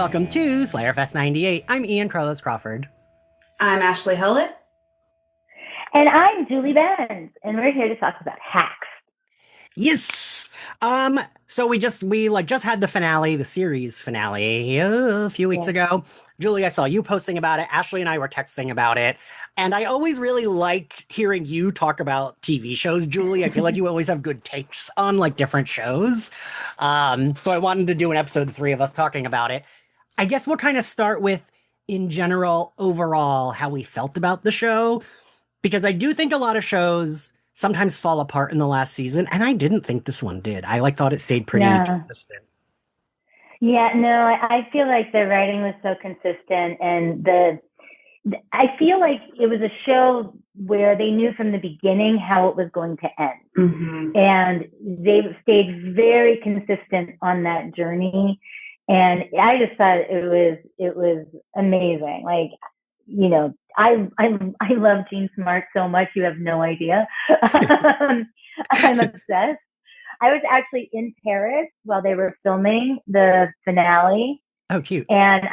welcome to Slayerfest 98. I'm Ian Carlos Crawford. I'm Ashley Hullett. And I'm Julie Benz, and we're here to talk about hacks. Yes. So we just had the finale, the series finale, a few weeks ago. Julie, I saw you posting about it. Ashley and I were texting about it. And I always really like hearing you talk about TV shows, Julie. I feel like you always have good takes on like different shows. So I wanted to do an episode, the three of us talking about it. I guess we'll kind of start with, in general, overall, how we felt about the show. Because I do think a lot of shows sometimes fall apart in the last season, and I didn't think this one did. I thought it stayed pretty consistent. Yeah, no, I feel like the writing was so consistent, and I feel like it was a show where they knew from the beginning how it was going to end. Mm-hmm. And they stayed very consistent on that journey. And I just thought it was amazing. Like, you know, I love Jean Smart so much, you have no idea. I'm obsessed. I was actually in Paris while they were filming the finale. Oh, cute. And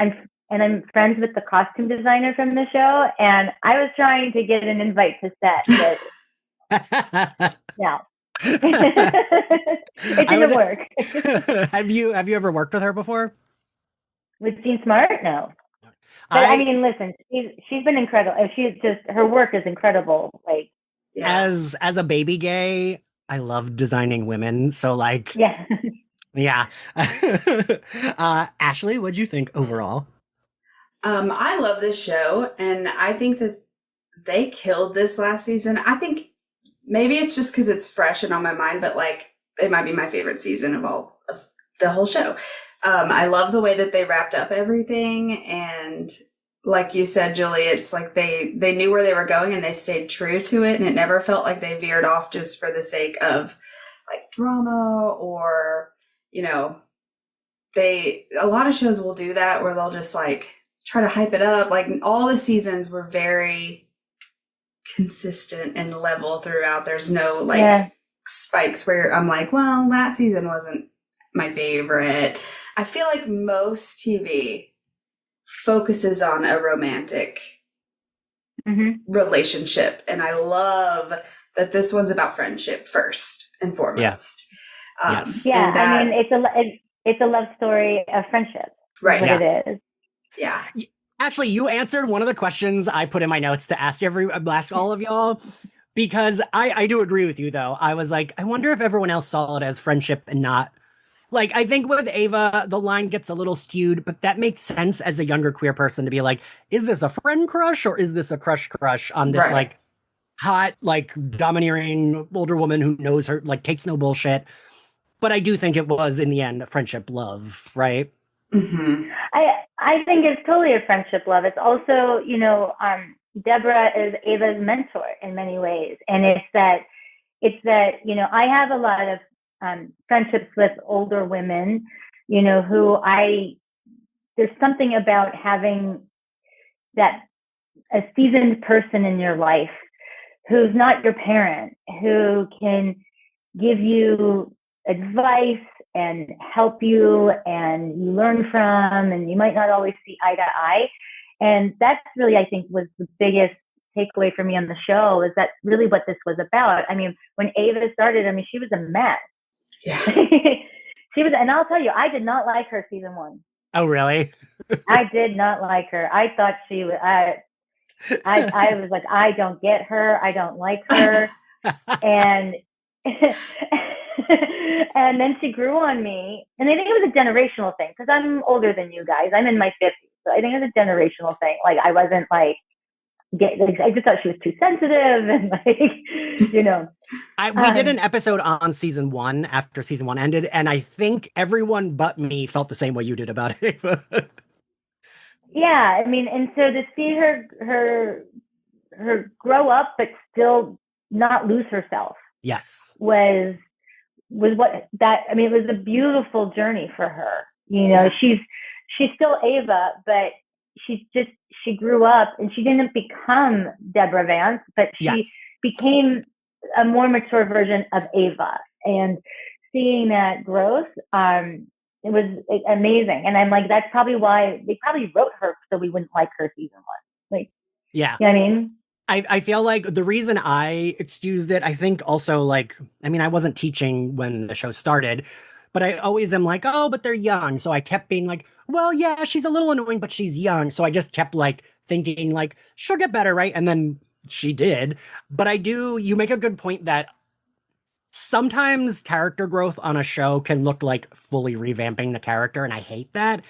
I'm friends with the costume designer from the show, and I was trying to get an invite to set, but no. It didn't work. Have you ever worked with her before? With Jean Smart? No. But I mean, listen, she's been incredible. Her work is incredible. Like, as a baby gay, I love designing women. So like, yeah. Ashley, what'd you think overall? I love this show, and I think that they killed this last season. I think maybe it's just because it's fresh and on my mind, but like it might be my favorite season of the whole show. I love the way that they wrapped up everything, and like you said, Julie, it's like they knew where they were going and they stayed true to it, and it never felt like they veered off just for the sake of like drama or, you know, a lot of shows will do that where they'll just like try to hype it up. Like all the seasons were very consistent and level throughout. There's no spikes where I'm like, well, that season wasn't my favorite. I feel like most TV focuses on a romantic relationship, and I love that this one's about friendship first and foremost. Yes. I mean, it's a love story of friendship, right? What it is. Yeah. Actually, you answered one of the questions I put in my notes to ask all of y'all, because I do agree with you, though. I was like, I wonder if everyone else saw it as friendship and not. Like, I think with Ava, the line gets a little skewed, but that makes sense as a younger queer person to be like, is this a friend crush or is this a crush on this, like, hot, like, domineering older woman who knows her, like, takes no bullshit. But I do think it was, in the end, friendship love, right? Mm-hmm. I think it's totally a friendship love. It's also, you know, Deborah is Ava's mentor in many ways. And it's that, you know, I have a lot of friendships with older women, you know, there's something about having a seasoned person in your life who's not your parent, who can give you advice and help you and you learn from, and you might not always see eye to eye. And that's really, I think, was the biggest takeaway for me on the show, is that really what this was about. I mean, when Ava started, I mean, she was a mess. Yeah. She was, and I'll tell you, I did not like her season one. Oh, really? I did not like her. I thought she was, I was like, I don't get her. I don't like her. And, and then she grew on me. And I think it was a generational thing, because I'm older than you guys. I'm in my 50s. So I think it was a generational thing. Like, I wasn't like, I just thought she was too sensitive, and like, you know. We did an episode on season one after season one ended, and I think everyone but me felt the same way you did about Ava. Yeah, I mean, and so to see her grow up but still not lose herself. Yes. Was what that, I mean, it was a beautiful journey for her. You know, she's still Ava, but she grew up, and she didn't become Deborah Vance, but she became a more mature version of Ava. And seeing that growth, It was amazing. And I'm like, that's probably why they probably wrote her so we wouldn't like her season 1. Like, Yeah. you know what I mean? I feel like the reason I excused it, I think also like, I mean, I wasn't teaching when the show started, but I always am like, oh, but they're young. So I kept being like, well, yeah, she's a little annoying, but she's young. So I just kept like thinking like, she'll get better, right? And then she did. But you make a good point that sometimes character growth on a show can look like fully revamping the character. And I hate that.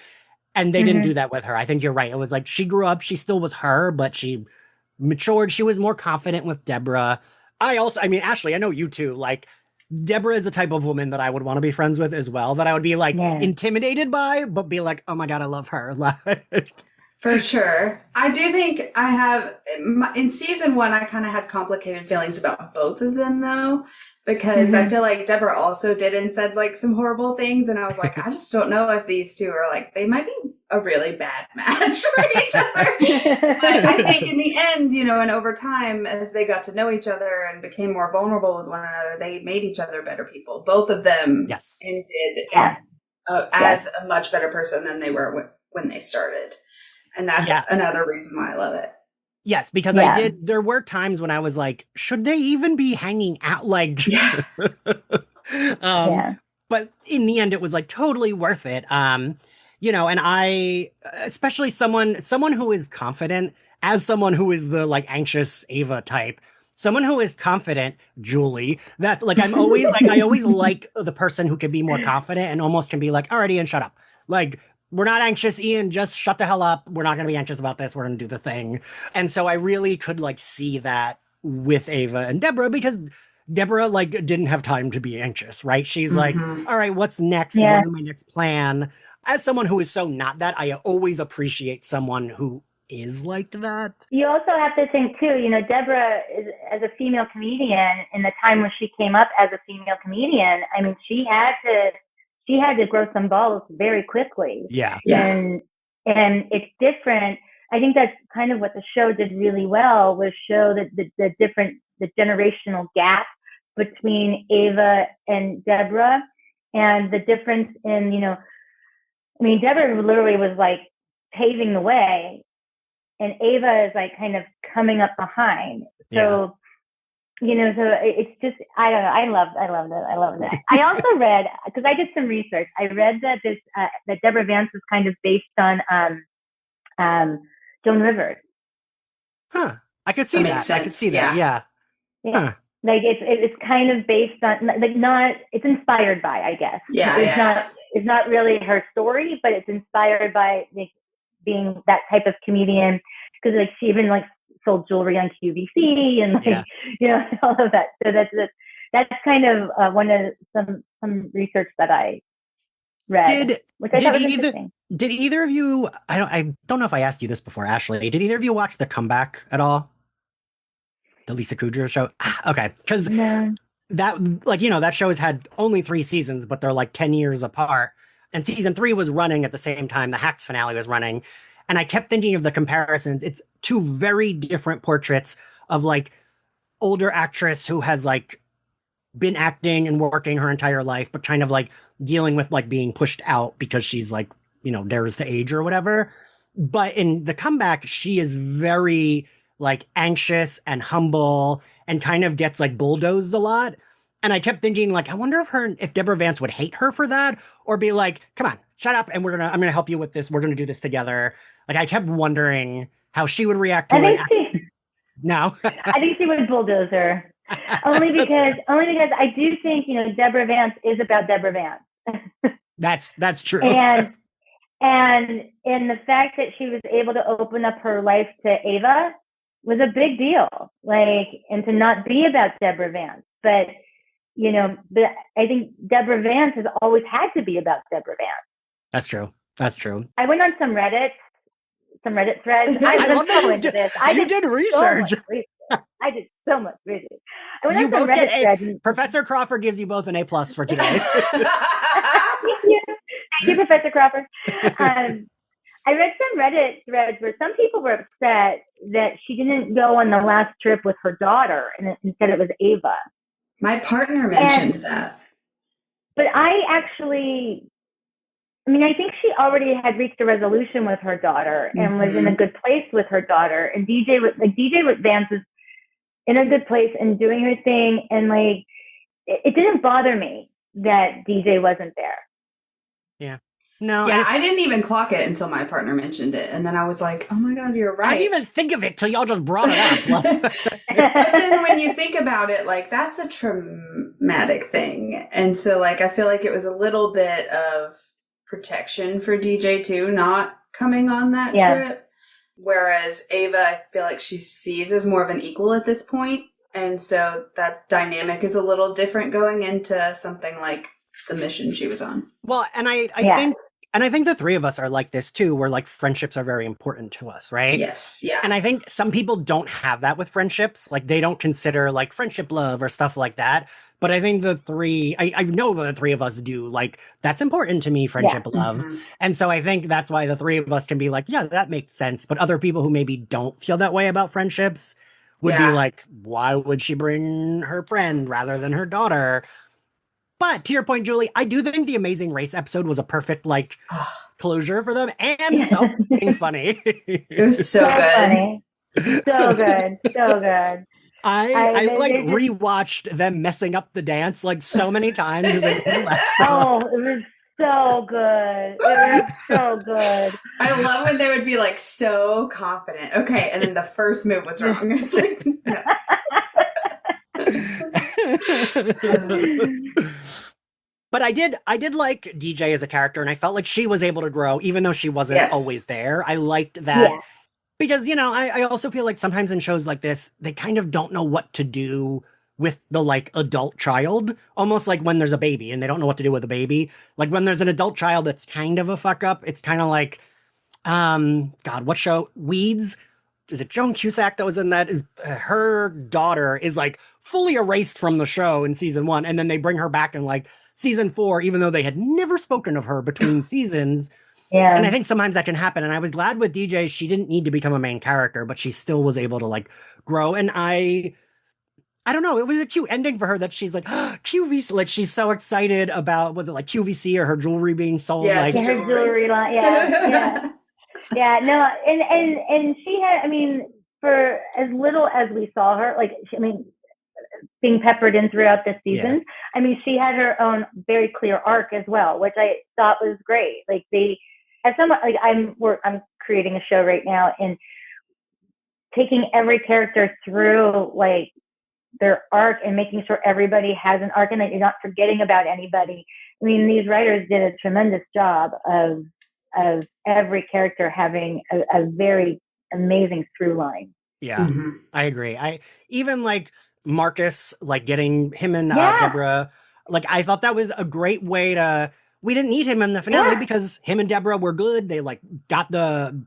And they didn't do that with her. I think you're right. It was like she grew up, she still was her, but she matured. She was more confident with Deborah. I mean, Ashley, I know you too. Like, Deborah is the type of woman that I would want to be friends with as well, that I would be like Yeah. intimidated by, but be like, oh my God, I love her. Like, For sure. I do think I have, in season 1, I kind of had complicated feelings about both of them though, because I feel like Deborah also did and said like some horrible things. And I was like, I just don't know if these two are like, they might be a really bad match for each other. But I think in the end, you know, and over time, as they got to know each other and became more vulnerable with one another, they made each other better people. Both of them yes. ended Yeah. as a much better person than they were when they started. And that's another reason why I love it. Yes, because there were times when I was like, should they even be hanging out? Like, but in the end, it was like totally worth it. You know, and I, especially someone who is confident, as someone who is the like anxious Ava type, someone who is confident, Julie, that like, I'm always like, I always like the person who can be more confident and almost can be like, all right, Ian, shut up. Like, we're not anxious, Ian, just shut the hell up. We're not going to be anxious about this. We're going to do the thing. And so I really could like see that with Ava and Deborah, because Deborah like didn't have time to be anxious, right? She's like, all right, what's next? Yeah. What is my next plan? As someone who is so not that, I always appreciate someone who is like that. You also have to think too, you know, Deborah is, as a female comedian, in the time when she came up as a female comedian, I mean, she had to grow some balls very quickly. Yeah. And it's different. I think that's kind of what the show did really well, was show that the generational gap between Ava and Deborah, and the difference in, you know, I mean, Deborah literally was like paving the way, and Ava is like kind of coming up behind. So, you know, so it's just, I don't know. I loved it. I also read, because I did some research, I read that that Deborah Vance was kind of based on Joan Rivers. Huh. I could see that. I could see that. Yeah. Huh. Like it's kind of based on, like, not, it's inspired by, I guess. It's not really her story, but it's inspired by like being that type of comedian, because like she even like sold jewelry on QVC and like, you know, all of that. So that's kind of one of some research that I read, which I thought was interesting. Did either of you, I don't know if I asked you this before, Ashley, did either of you watch The Comeback at all? The Lisa Kudrow show? Okay. Because that, like, you know, that show has had only 3 seasons, but they're like 10 years apart. And season 3 was running at the same time the Hacks finale was running. And I kept thinking of the comparisons. It's 2 very different portraits of like older actress who has like been acting and working her entire life, but kind of like dealing with like being pushed out because she's like, you know, dares to age or whatever. But in The Comeback, she is very like anxious and humble and kind of gets like bulldozed a lot. And I kept thinking, like, I wonder if Deborah Vance would hate her for that, or be like, come on, shut up, and I'm gonna help you with this. We're gonna do this together. Like, I kept wondering how she would react to it. No. I think she would bulldoze her. only because I do think, you know, Deborah Vance is about Deborah Vance. That's true. And the fact that she was able to open up her life to Ava was a big deal. Like, and to not be about Deborah Vance. But, you know, I think Deborah Vance has always had to be about Deborah Vance. That's true. I went on some Reddit threads. I was so into this. You did research. I did so much research. I went on some Reddit threads. Professor Crawford gives you both an A+ for today. Thank you, Professor Crawford. I read some Reddit threads where some people were upset that she didn't go on the last trip with her daughter, and instead it was Ava. My partner mentioned that. But I actually I mean, I think she already had reached a resolution with her daughter and was in a good place with her daughter. And DJ Vance was in a good place and doing her thing. And like, it didn't bother me that DJ wasn't there. Yeah. No. Yeah, I didn't even clock it until my partner mentioned it. And then I was like, oh my God, you're right. I didn't even think of it till y'all just brought it up. But then when you think about it, like, that's a traumatic thing. And so, like, I feel like it was a little bit of protection for DJ too, not coming on that trip. Whereas Ava, I feel like she sees as more of an equal at this point. And so that dynamic is a little different going into something like the mission she was on. Well, and I think the three of us are like this too, where like friendships are very important to us, right? Yes, yeah. And I think some people don't have that with friendships. Like they don't consider like friendship love or stuff like that. But I think I know the three of us do. Like that's important to me, friendship love. Mm-hmm. And so I think that's why the three of us can be like, yeah, that makes sense. But other people who maybe don't feel that way about friendships would be like, why would she bring her friend rather than her daughter? But to your point, Julie, I do think the Amazing Race episode was a perfect like closure for them and so funny. It was so good. Funny. So good. So good. I like rewatched them messing up the dance like so many times. It was so good. It was so good. I love when they would be like so confident. Okay, and then the first move was wrong. It's like, But I did like DJ as a character, and I felt like she was able to grow, even though she wasn't always there. I liked that because, you know, I also feel like sometimes in shows like this, they kind of don't know what to do with the like adult child, almost like when there's a baby and they don't know what to do with a baby. Like when there's an adult child that's kind of a fuck up, it's kind of like, God, what show? Weeds? Is it Joan Cusack that was in that? Her daughter is like fully erased from the show in season 1, and then they bring her back in like season 4, even though they had never spoken of her between seasons. Yeah. And I think sometimes that can happen. And I was glad with DJ, she didn't need to become a main character, but she still was able to like grow. And I don't know, it was a cute ending for her that she's like, QVC, like she's so excited about, was it like QVC or her jewelry being sold? Yeah, like her jewelry line. Yeah. Yeah, no, and she had, I mean, for as little as we saw her, like, being peppered in throughout the seasons, I mean, she had her own very clear arc as well, which I thought was great. Like as someone, like I'm creating a show right now and taking every character through like their arc and making sure everybody has an arc and that you're not forgetting about anybody. I mean, these writers did a tremendous job of every character having a very amazing through line. Yeah, I agree. I even like Marcus, like getting him and Deborah, like I thought that was a great way to, we didn't need him in the finale because him and Deborah were good. They like got the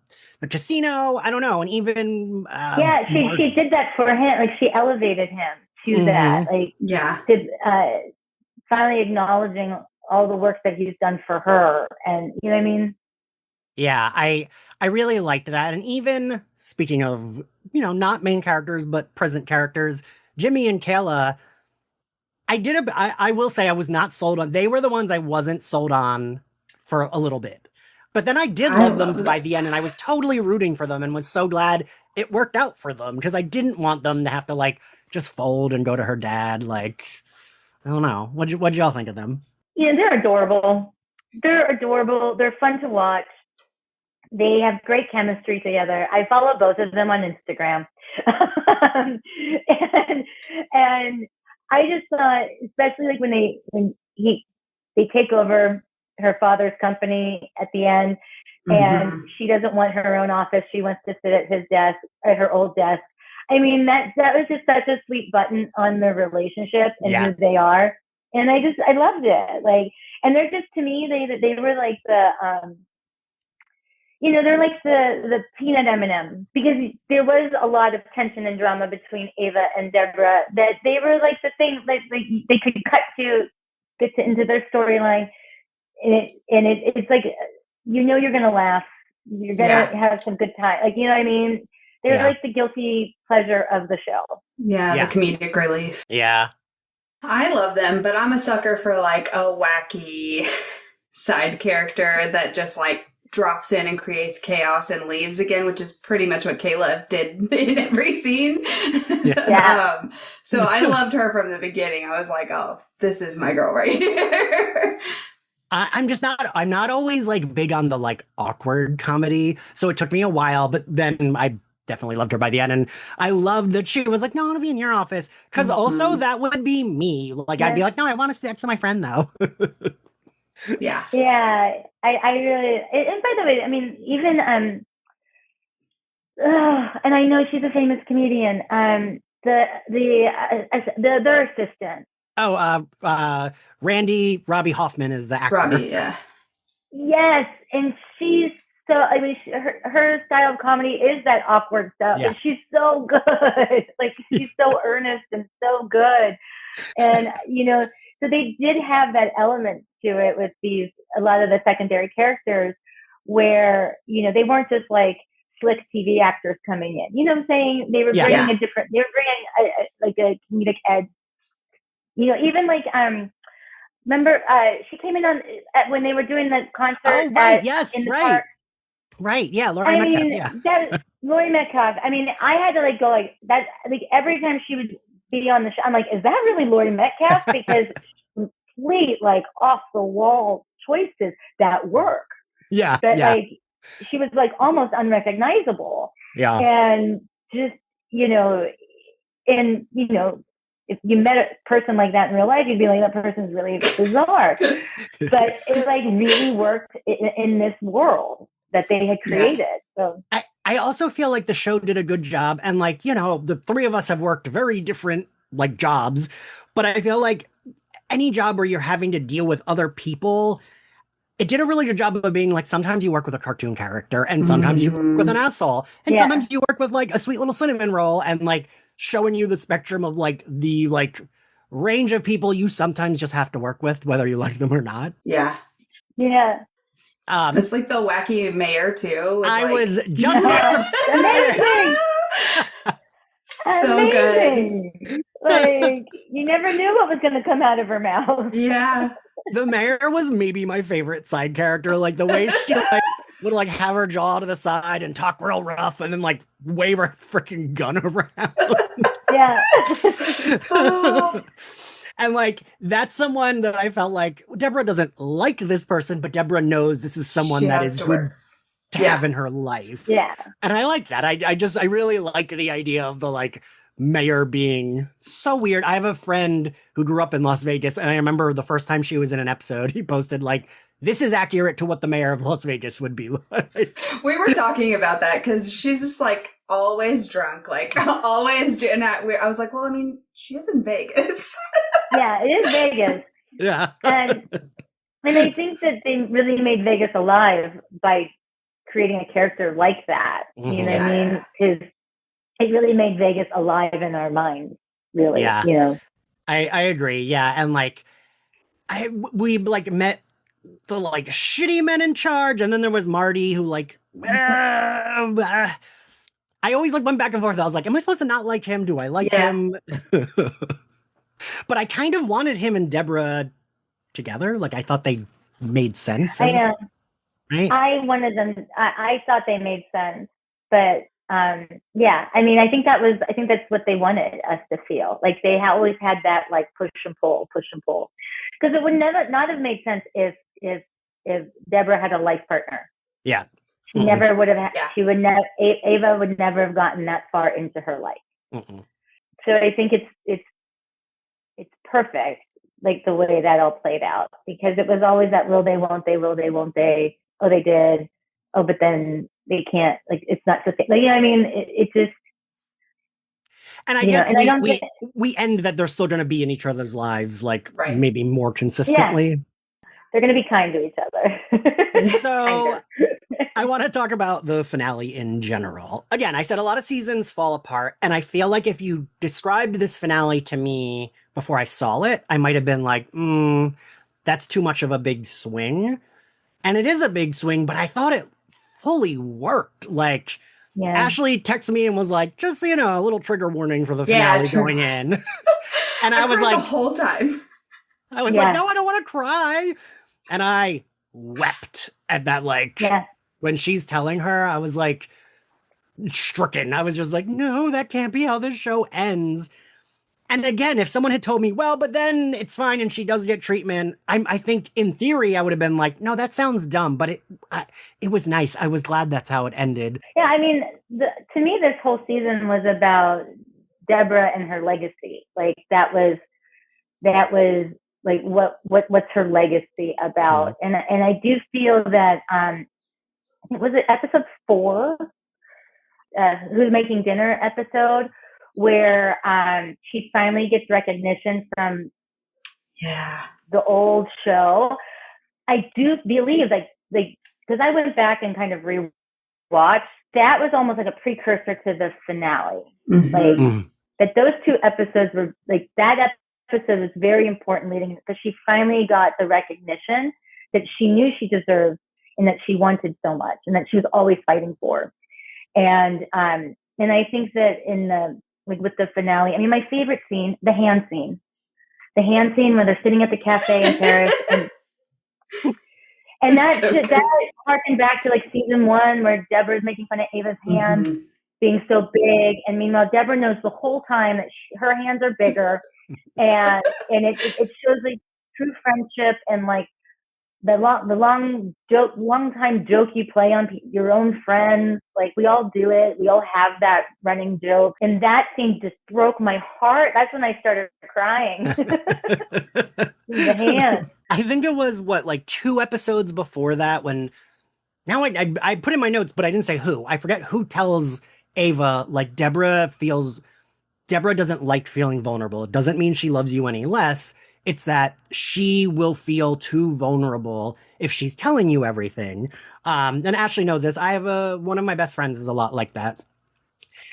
casino, I don't know. And even she did that for him. Like she elevated him to that. Like finally acknowledging all the work that he's done for her. And you know what I mean? Yeah, I really liked that. And even speaking of, you know, not main characters, but present characters, Jimmy and Kayla, I will say I was not sold on. They were the ones I wasn't sold on for a little bit. But then I did love them by the end, and I was totally rooting for them and was so glad it worked out for them because I didn't want them to have to like just fold and go to her dad. Like, I don't know. What'd y'all think of them? Yeah, they're adorable. They're adorable. They're fun to watch. They have great chemistry together. I follow both of them on Instagram. and I just thought, especially like when they take over her father's company at the end, and she doesn't want her own office. She wants to sit at his desk, at her old desk. I mean, that was just such a sweet button on their relationship and who they are. And I loved it. Like, and they're just, to me, they were like the, you know, they're like the peanut M&M, because there was a lot of tension and drama between Ava and Deborah, that they were like the thing that they could cut to get into their storyline. And it's like, you know, you're going to laugh. You're going to have some good time. Like, you know what I mean? They're like the guilty pleasure of the show. Yeah, the comedic relief. Yeah. I love them, but I'm a sucker for like a wacky side character that just like drops in and creates chaos and leaves again, which is pretty much what Kayla did in every scene. Yeah. So I loved her from the beginning. I was like, oh, this is my girl right here. I'm not always like big on the like awkward comedy. So it took me a while, but then I definitely loved her by the end. And I loved that she was like, no, I want to be in your office. Cause also that would be me. Like, I'd be like, no, I want to sit next to my friend though. Yeah. Yeah, I really, and by the way, I mean, even, and I know she's a famous comedian, their assistant. Oh, Robbie Hoffman is the actor. Robbie, yeah. Yes, and she's so, I mean, her style of comedy is that awkward stuff. Yeah. And she's so good. Like, she's so earnest and so good. And, you know, so they did have that element to it with a lot of the secondary characters where, you know, they weren't just like slick TV actors coming in. You know what I'm saying? They were bringing they were bringing a comedic edge. You know, even like, remember, she came in when they were doing the concert. Oh, right. Yes, right. Park. Right. Yeah. Laurie Metcalf. Yeah. Laurie Metcalf. I mean, I had to like go like that. Like every time she would be on the show, I'm like, is that really Laurie Metcalf? Because complete like off the wall choices that work. Yeah. But like she was like almost unrecognizable. Yeah. And just, you know, and you know, if you met a person like that in real life, you'd be like, that person's really bizarre. But it like really worked in this world that they had created. So I also feel like the show did a good job. And like, you know, the three of us have worked very different like jobs, but I feel like any job where you're having to deal with other people, it did a really good job of being like, sometimes you work with a cartoon character and sometimes you work with an asshole and sometimes you work with like a sweet little cinnamon roll and like showing you the spectrum of like the like range of people you sometimes just have to work with, whether you like them or not. Yeah. Yeah. It's like the wacky mayor too. Was just amazing. So amazing. good. Like you never knew what was going to come out of her mouth. Yeah. The mayor was maybe my favorite side character. Like the way she like would like have her jaw to the side and talk real rough and then like wave her freaking gun around. Yeah. And like that's someone that I felt like Deborah doesn't like this person, but Deborah knows this is someone that is good to have in her life. Yeah. And I like that. I really like the idea of the like mayor being so weird. I have a friend who grew up in Las Vegas, and I remember the first time she was in an episode, he posted like, this is accurate to what the mayor of Las Vegas would be like. We were talking about that because she's just like always drunk, like always. And I was like, well, I mean, she is in Vegas. Yeah, it is Vegas. Yeah. And I think that they really made Vegas alive by creating a character like that. You know what I mean? Because it really made Vegas alive in our minds, really. Yeah. You know? I agree. Yeah. And like, we like met the like shitty men in charge, and then there was Marty who like, I always like went back and forth. I was like, am I supposed to not like him? Do I like him? But I kind of wanted him and Deborah together. Like I thought they made sense. I know. Right? I wanted them. I thought they made sense, but yeah. I mean, I think that's what they wanted us to feel. Like they always had that like push and pull, because it would never not have made sense if Deborah had a life partner. Yeah. She never would have. She would never. Ava would never have gotten that far into her life. So I think it's perfect, like the way that all played out, because it was always that will they, won't they, will they, won't they. Oh, they did. Oh, but then they can't. Like it's not sustainable. Like, you know what I mean? It just. And I guess we end that they're still going to be in each other's lives, like maybe more consistently. Yeah. They're going to be kind to each other. So I want to talk about the finale in general. Again, I said a lot of seasons fall apart, and I feel like if you described this finale to me before I saw it, I might have been like, that's too much of a big swing. And it is a big swing, but I thought it fully worked. Like, Ashley texted me and was like, just so you know, a little trigger warning for the finale going in. And I was like, the whole time. I was like, no, I don't want to cry. And I wept at that, like, Yeah. when she's telling her, I was like stricken. I was just like, no, that can't be how this show ends. And again, if someone had told me, well, but then it's fine and she does get treatment, I think in theory I would have been like, no, that sounds dumb. But it was nice. I was glad that's how it ended. Yeah, I mean, to me, this whole season was about Deborah and her legacy. Like that was like what's her legacy about? And I do feel that was it episode 4, Who's Making Dinner episode, where she finally gets recognition from the old show. I do believe like because I went back and kind of rewatched, that was almost like a precursor to the finale. Like that those 2 episodes were like, that episode was very important leading, because she finally got the recognition that she knew she deserved and that she wanted so much and that she was always fighting for. And I think that in the, like with the finale, I mean, my favorite scene, the hand scene where they're sitting at the cafe in Paris, and that so that harkened back to like season 1 where Deborah's making fun of Ava's hands being so big, and meanwhile Deborah knows the whole time that her hands are bigger, and it shows like true friendship and like the long time joke you play on your own friends. Like we all do it. We all have that running joke. And that scene just broke my heart. That's when I started crying. The hand. I think it was like 2 episodes before that when, now I put in my notes, but I didn't say who. I forget who tells Ava, like Deborah doesn't like feeling vulnerable. It doesn't mean she loves you any less. It's that she will feel too vulnerable if she's telling you everything. And Ashley knows this. I have one of my best friends is a lot like that.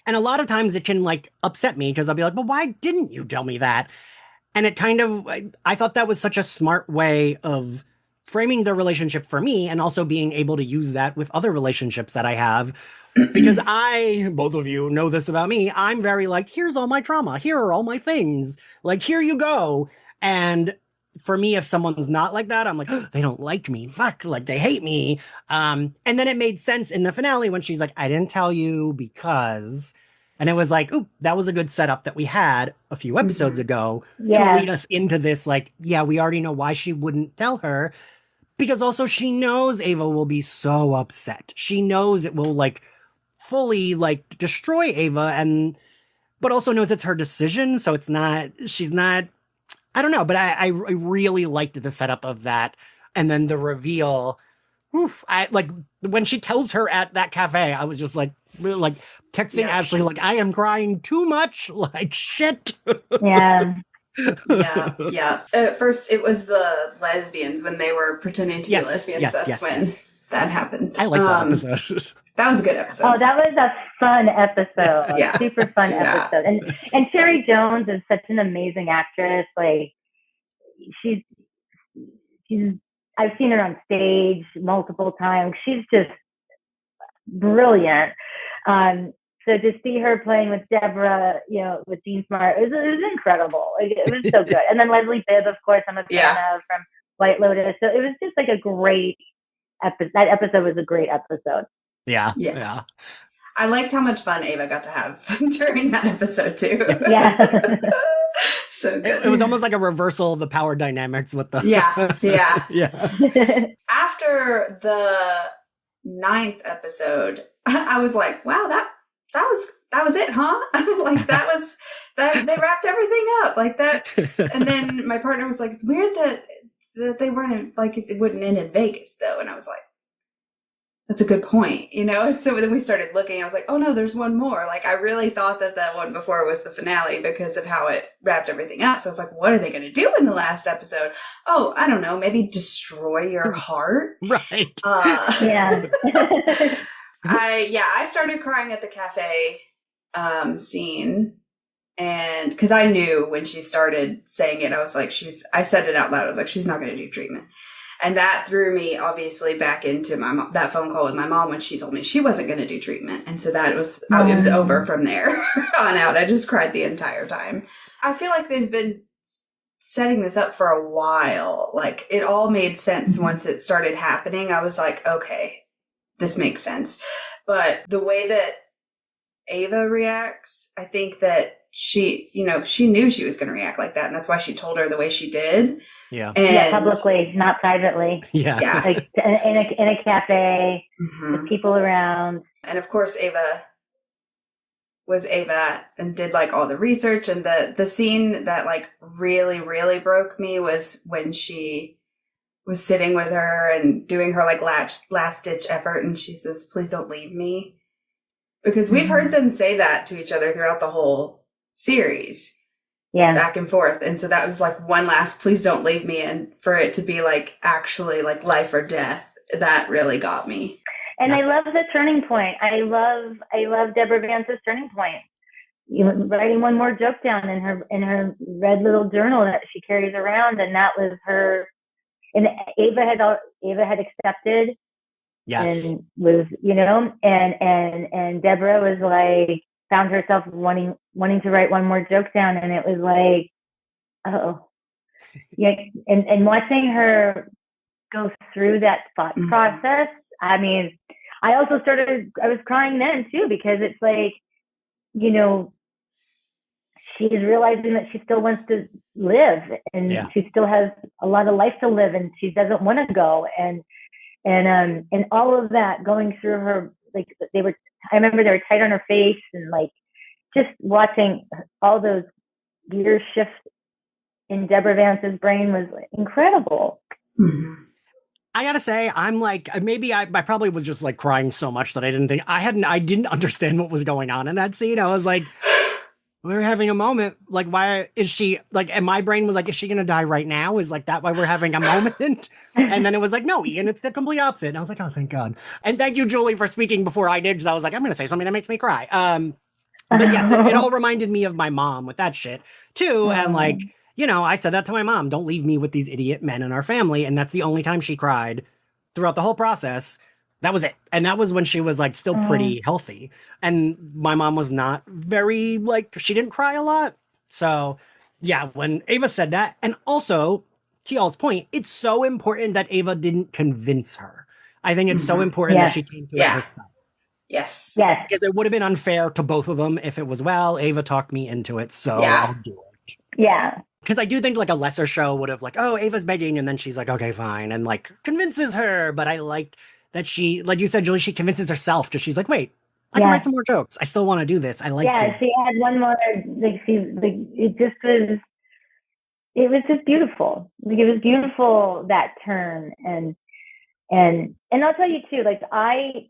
And a lot of times it can like upset me because I'll be like, well, why didn't you tell me that? And it kind of, I thought that was such a smart way of framing the relationship for me and also being able to use that with other relationships that I have. Because both of you know this about me, I'm very like, here's all my trauma. Here are all my things. Like, here you go. And for me, if someone's not like that, I'm like, oh, they don't like me. Fuck, like they hate me. And then it made sense in the finale when she's like, I didn't tell you because, and it was like, ooh, that was a good setup that we had a few episodes ago to lead us into this. Like, yeah, we already know why she wouldn't tell her, because also she knows Ava will be so upset. She knows it will like fully like destroy Ava, but also knows it's her decision. So she's not, I don't know, but I really liked the setup of that. And then the reveal, oof, I like when she tells her at that cafe, I was just like texting Ashley, like, I am crying too much, like shit. Yeah. Yeah. At first it was the lesbians when they were pretending to be lesbians. That's when that happened. I like that episode. That was a good episode. Oh, that was a fun episode. Super fun episode. And Cherry Jones is such an amazing actress. Like she's I've seen her on stage multiple times. She's just brilliant. So to see her playing with Deborah, with Jean Smart, it was incredible. Like, it was so good. And then Leslie Bibb, of course, I'm a fan of from White Lotus. So it was just like a great episode. That episode was a great episode. Yeah. I liked how much fun Ava got to have during that episode too. Yeah. So good. It was almost like a reversal of the power dynamics with the yeah. After the 9th episode, I was like, wow, that was it, huh? Like that they wrapped everything up like that. And then my partner was like, it's weird that they weren't like, it wouldn't end in Vegas though. And I was like, that's a good point, And so then we started looking. I was like, oh no, there's one more. Like I really thought that one before was the finale because of how it wrapped everything up. So I was like, what are they going to do in the last episode? Oh, I don't know. Maybe destroy your heart. Right. Yeah. I started crying at the cafe scene, and because I knew when she started saying it, I was like, I said it out loud. I was like, she's not going to do treatment. And that threw me obviously back into that phone call with my mom when she told me she wasn't going to do treatment. And so that was, it was over from there on out. I just cried the entire time. I feel like they've been setting this up for a while. Like, it all made sense once it started happening. I was like, okay, this makes sense. But the way that Ava reacts, I think that she knew she was going to react like that, and that's why she told her the way she did. Yeah. Yeah, publicly, not privately. Yeah. Like in a cafe with people around. And of course, Ava was Ava and did like all the research. And the scene that like really, really broke me was when she was sitting with her and doing her like last ditch effort, and she says, "Please don't leave me." Because we've heard them say that to each other throughout the whole series. Yeah. Back and forth. And so that was like one last "please don't leave me," and for it to be like actually like life or death, that really got me. And I love the turning point. I love Deborah Vance's turning point. Writing one more joke down in her red little journal that she carries around, and that was her. And Ava had accepted. Yes. And was, and Deborah was like, found herself wanting to write one more joke down, and it was like, oh, yeah. And watching her go through that thought process. I mean, I was crying then too, because it's like, she's realizing that she still wants to live, and she still has a lot of life to live, and she doesn't want to go. And all of that going through her, like I remember they were tight on her face, and like just watching all those gears shift in Deborah Vance's brain was incredible. Mm-hmm. I gotta say, I'm like, maybe I probably was just like crying so much that I didn't understand what was going on in that scene. I was like, we're having a moment. Like, why is she like, and my brain was like, is she going to die right now? Is like that why we're having a moment? And then it was like, no, Ian, it's the complete opposite. And I was like, oh, thank God. And thank you, Julie, for speaking before I did. Cause I was like, I'm going to say something that makes me cry. But yes, it all reminded me of my mom with that shit too. And like, I said that to my mom, don't leave me with these idiot men in our family. And that's the only time she cried throughout the whole process. That was it. And that was when she was like still pretty healthy. And my mom was not very like, she didn't cry a lot. So yeah, when Ava said that, and also to y'all's point, it's so important that Ava didn't convince her. I think it's so important that she came to it herself. Yes. Yes. Because it would have been unfair to both of them if it was, well, Ava talked me into it, so I'll do it. Yeah. Because I do think like a lesser show would have like, oh, Ava's begging, and then she's like, okay, fine, and like convinces her. But I liked that she, like you said, Julie, she convinces herself because she's like, wait, I can write some more jokes. I still want to do this. I like it. Yeah, she had one more, it was just beautiful. Like, it was beautiful, that turn. And I'll tell you too, like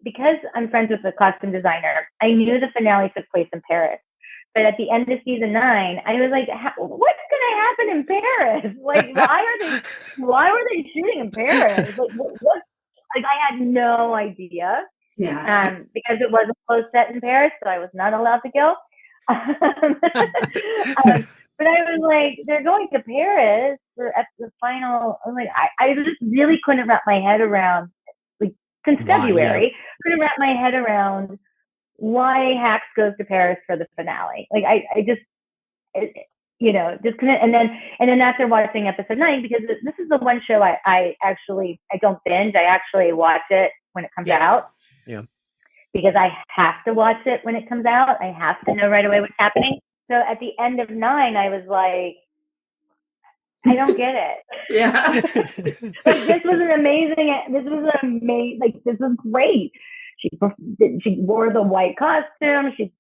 because I'm friends with the costume designer, I knew the finale took place in Paris. But at the end of season 9, I was like, what's going to happen in Paris? Like, why were they shooting in Paris? Like, what? Like, I had no idea. Yeah. Because it was a closed set in Paris, so I was not allowed to go. But I was like, they're going to Paris at the final. I'm like, I just really couldn't wrap my head around, like, since February, couldn't wrap my head around why Hacks goes to Paris for the finale. Like, I just, just couldn't. And then after watching episode 9, because this is the one show I don't binge. I actually watch it when it comes out. Yeah. Because I have to watch it when it comes out. I have to know right away what's happening. So at the end of 9, I was like, I don't get it. Yeah. Like, this was great. She wore the white costume. I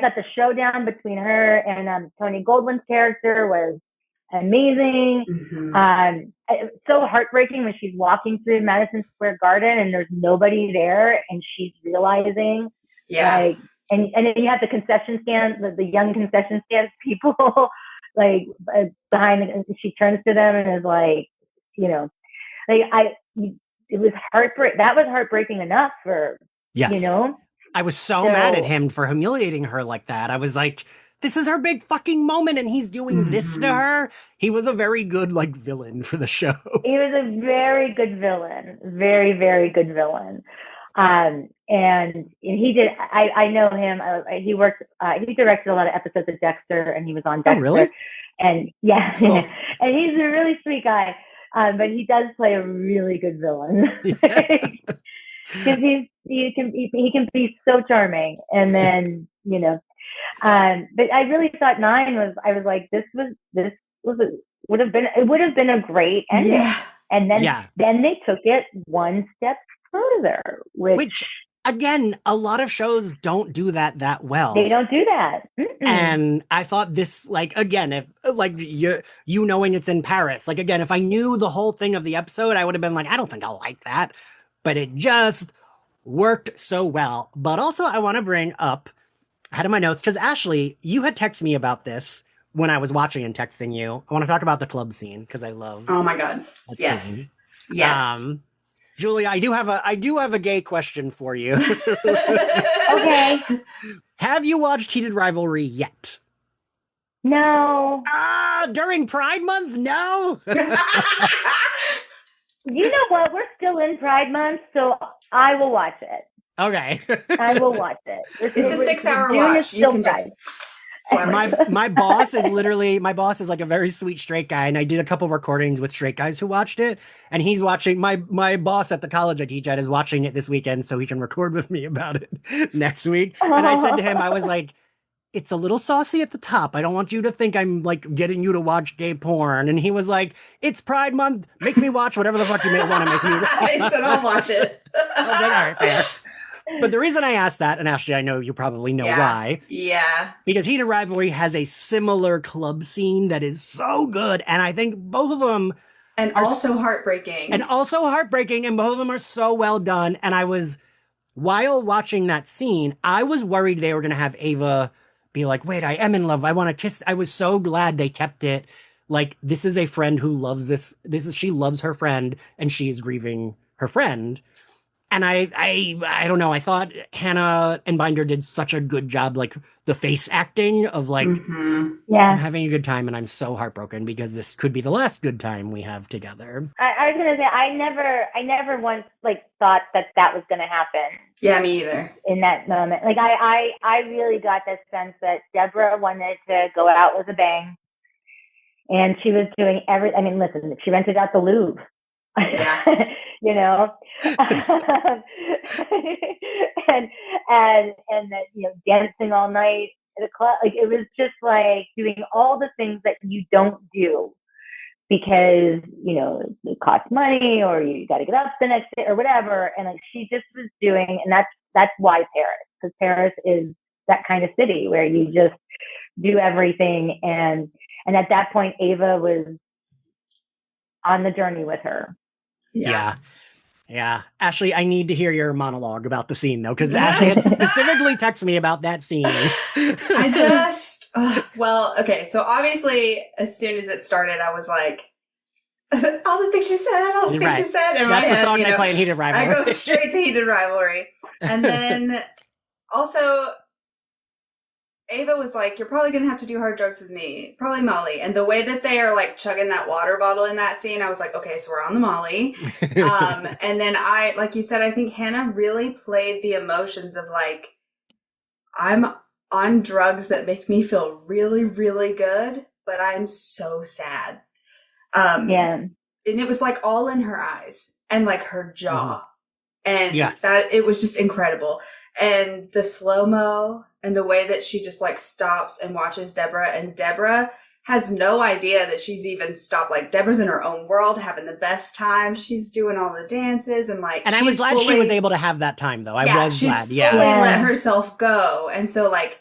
thought the showdown between her and Tony Goldwyn's character was amazing. It's so heartbreaking when she's walking through Madison Square Garden and there's nobody there, and she's realizing, like, and then you have the concession stand, the young concession stand people, like, behind, and she turns to them and is like, it was heartbreak. That was heartbreaking enough for, I was so mad at him for humiliating her like that. I was like, this is her big fucking moment, and he's doing this to her. He was a very good, like, villain for the show. He was a very good villain. Very, very good villain. And he did, I know him. He directed a lot of episodes of Dexter, and he was on Dexter. Oh, really? And yeah, cool. And he's a really sweet guy. But he does play a really good villain. Because he can be so charming. And then, but I really thought 9 was, I was like, this would have been a great ending. Yeah. And then they took it one step further, which again, a lot of shows don't do that well. They don't do that. And I thought this, like, again, if like you knowing it's in Paris, like, again, if I knew the whole thing of the episode, I would have been like, I don't think I'll like that. But it just worked so well. But also, I want to bring up, I had in my notes, because Ashley, you had texted me about this when I was watching and texting you. I want to talk about the club scene because I love. Oh my God! Yes, scene. yes. Julie, I do have a gay question for you. Okay. Have you watched Heated Rivalry yet? No. During Pride Month? No. You know what? We're still in Pride Month, so I will watch it. Okay. I will watch it. It's a 6-hour watch. You can just. My boss is like a very sweet straight guy, and I did a couple of recordings with straight guys who watched it, and he's watching. My boss at the college I teach at is watching it this weekend, so he can record with me about it next week. And I said to him, I was like, it's a little saucy at the top. I don't want you to think I'm like getting you to watch gay porn. And he was like, it's Pride Month. Make me watch whatever the fuck you may want to make me watch. I said, I'll watch it. I was like, all right, fair. But the reason I asked that, and Ashley, I know you probably know why. Yeah. Because Heated Rivalry has a similar club scene that is so good. And I think both of them and are also heartbreaking. And both of them are so well done. And while watching that scene, I was worried they were going to have Ava be like, wait, I am in love. I want to kiss. I was so glad they kept it. Like, this is a friend who loves this. She loves her friend and she is grieving her friend. And I don't know. I thought Hannah and Binder did such a good job, like the face acting of like, I'm having a good time, and I'm so heartbroken because this could be the last good time we have together. I was gonna say I never once like thought that was gonna happen. Yeah, me either. In that moment, like I really got this sense that Deborah wanted to go out with a bang, and she was doing I mean, listen, she rented out the Louvre. Yeah. You know, and that, you know, dancing all night at a club. Like, it was just like doing all the things that you don't do because, you know, it costs money or you got to get up the next day or whatever. And like, she just was doing, and that's why Paris, because Paris is that kind of city where you just do everything. And at that point, Ava was on the journey with her. Yeah. Ashley, I need to hear your monologue about the scene, though, because Ashley had specifically texted me about that scene. Okay, so obviously, as soon as it started, I was like, all the things she said, And That's the song they play in Heated Rivalry. I go straight to Heated Rivalry. And then also, Ava was like, you're probably going to have to do hard drugs with me. Probably Molly. And the way that they are like chugging that water bottle in that scene, I was like, okay, so we're on the Molly. And then like you said, I think Hannah really played the emotions of like, I'm on drugs that make me feel really, really good, but I'm so sad. And it was like all in her eyes and like her jaw. And that it was just incredible. And the slow-mo and the way that she just like stops and watches Deborah, and Deborah has no idea that she's even stopped. Like, Deborah's in her own world, having the best time. She's doing all the dances and like, and I was glad she was able to have that time, though. I was glad. Fully let herself go. And so like,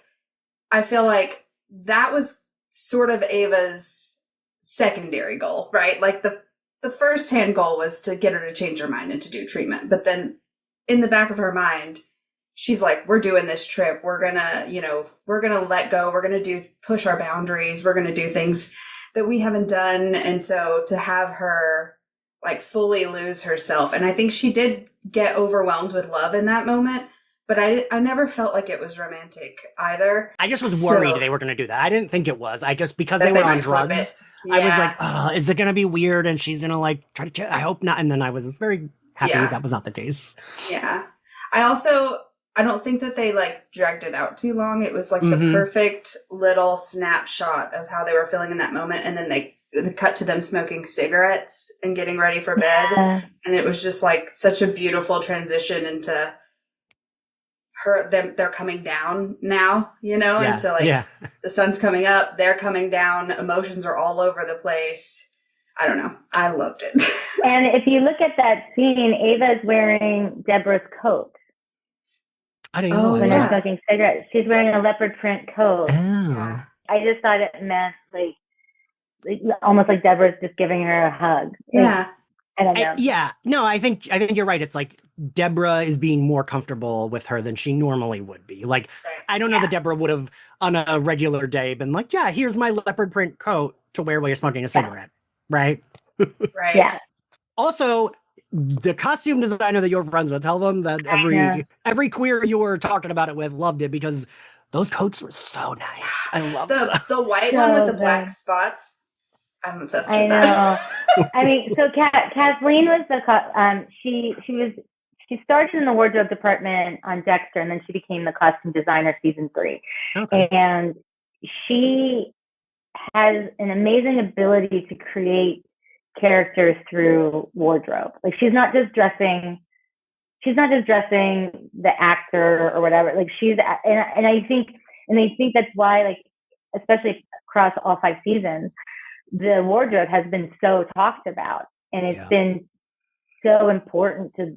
I feel like that was sort of Ava's secondary goal, right? Like the first hand goal was to get her to change her mind and to do treatment. But then in the back of her mind, she's like, we're doing this trip. We're gonna let go. We're gonna push our boundaries. We're gonna do things that we haven't done. And so to have her like fully lose herself. And I think she did get overwhelmed with love in that moment. But I never felt like it was romantic either. I just was worried they were going to do that. I didn't think it was. Because they were on drugs. I was like, oh, is it going to be weird? And she's going to like try to, I hope not. And then I was very happy that was not the case. Yeah. I also, I don't think that they like dragged it out too long. It was like the Mm-hmm. perfect little snapshot of how they were feeling in that moment, and then they cut to them smoking cigarettes and getting ready for bed, Yeah. and it was just like such a beautiful transition into they're coming down now, and Yeah. so like Yeah. the sun's coming up, they're coming down, emotions are all over the place. I don't know. I loved it. And if you look at that scene, Ava is wearing Deborah's coat I didn't Oh when realize they're that. yeah. smoking cigarettes. She's wearing a leopard print coat. Yeah. Oh. I just thought it meant like almost like Deborah's just giving her a hug. Like, Yeah. I don't know. Yeah, no, I think you're right. It's like Deborah is being more comfortable with her than she normally would be. Like, Right. I don't know that Deborah would have on a regular day been like, "Yeah, here's my leopard print coat to wear while you're smoking a Yeah. cigarette," right? Right. Yeah. Also, the costume designer that you're friends with, tell them that I know. every queer you were talking about it with loved it because those coats were so nice. I loved them. The white one with So the black good. spots. I'm obsessed I with that. know. I mean, so Kathleen was she started in the wardrobe department on Dexter, and then she became the costume designer season 3. Okay. And she has an amazing ability to create characters through wardrobe. Like she's not just dressing the actor or whatever. Like and I think that's why, like, especially across all 5 seasons, the wardrobe has been so talked about, and it's Yeah. been so important to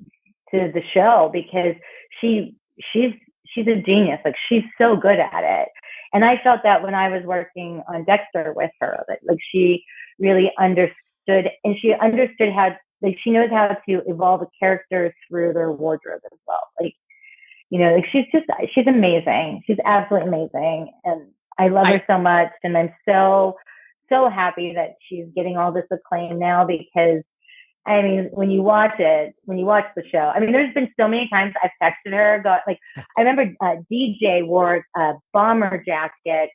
the show because she's she's a genius. Like, she's so good at it. And I felt that when I was working on Dexter with her, that like she really understood, and she understood how, like, she knows how to evolve a character through their wardrobe as well. Like, like she's amazing. She's absolutely amazing. And I love her I so much. And I'm so happy that she's getting all this acclaim now because I mean, when you watch the show, I mean, there's been so many times I've texted her, like, I remember DJ wore a bomber jacket,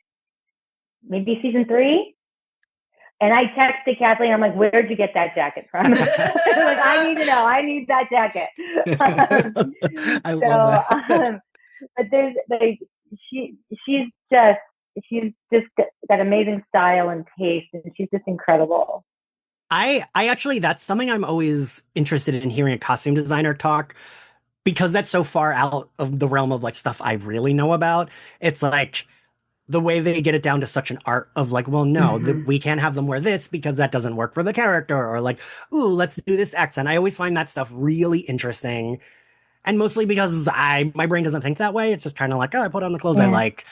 maybe season 3. And I texted Kathleen, I'm like, where'd you get that jacket from? Like, I need to know. I need that jacket. I love so, that. but there's like, she, she's just, she's just got amazing style and taste, and she's just incredible. I actually that's something I'm always interested in hearing a costume designer talk because that's so far out of the realm of like stuff I really know about. It's like the way they get it down to such an art of like, well, no, Mhm. we can't have them wear this because that doesn't work for the character, or like, ooh, let's do this accent. I always find that stuff really interesting. And mostly because my brain doesn't think that way. It's just kind of like, oh, I put on the clothes I Yeah. like.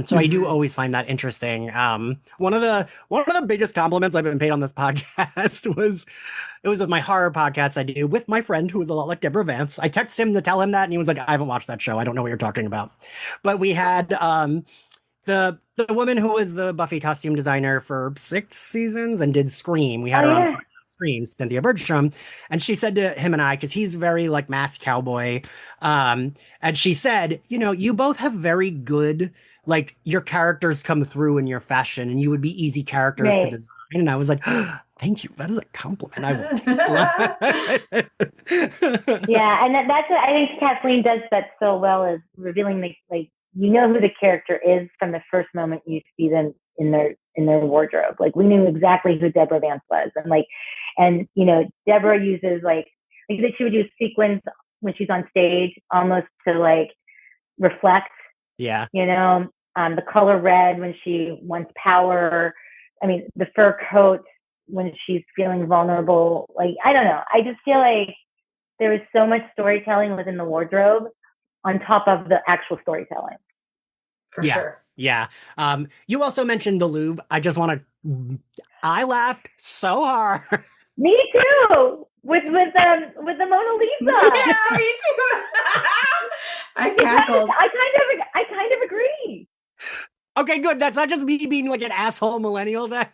So I do Mhm. always find that interesting. One of the biggest compliments I've been paid on this podcast was it was with my horror podcast I do with my friend who was a lot like Deborah Vance. I texted him to tell him that, and he was like, I haven't watched that show. I don't know what you're talking about. But we had the woman who was the Buffy costume designer for 6 seasons and did Scream. We Oh, had her on the yeah. podcast, Scream, Cynthia Bergstrom, and she said to him and I, because he's very like masked cowboy, and she said, you both have very good, like, your characters come through in your fashion, and you would be easy characters to Right. design. And I was like, thank you. That is a compliment. I will take that. Yeah, and that's what I think Kathleen does that so well, is revealing like you know who the character is from the first moment you see them in their wardrobe. Like, we knew exactly who Deborah Vance was, and Deborah uses like she would use sequins when she's on stage, almost to like reflect, Yeah. the color red when she wants power. I mean, the fur coat when she's feeling vulnerable. Like, I don't know. I just feel like there was so much storytelling within the wardrobe on top of the actual storytelling. For Yeah. sure. Yeah. You also mentioned the Louvre. I laughed so hard. Me too. With the Mona Lisa. Yeah, me too. I It's not just, cackled. I kind of agree. Okay, good. That's not just me being like an asshole millennial then.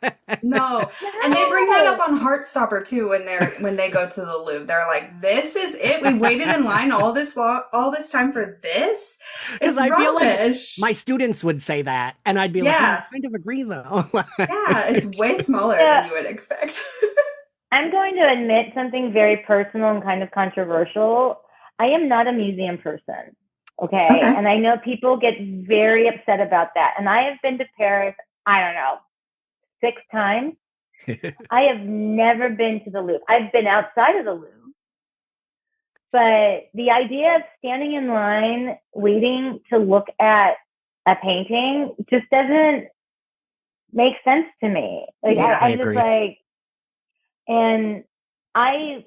No, and they bring that up No. on Heartstopper too when they go to the Louvre. They're like, "This is it. We waited in line all this time for this. Because It's I feel like rubbish." my students would say that, and I'd be like, well, I Yeah, kind of agree though. yeah, it's way smaller than Yeah, you would expect. I'm going to admit something very personal and kind of controversial. I am not a museum person. Okay. Okay. And I know people get very upset about that. And I have been to Paris, I don't know, 6 times. I have never been to the Louvre. I've been outside of the Louvre. But the idea of standing in line waiting to look at a painting just doesn't make sense to me. Like Yeah. I I'm just agree. like, and I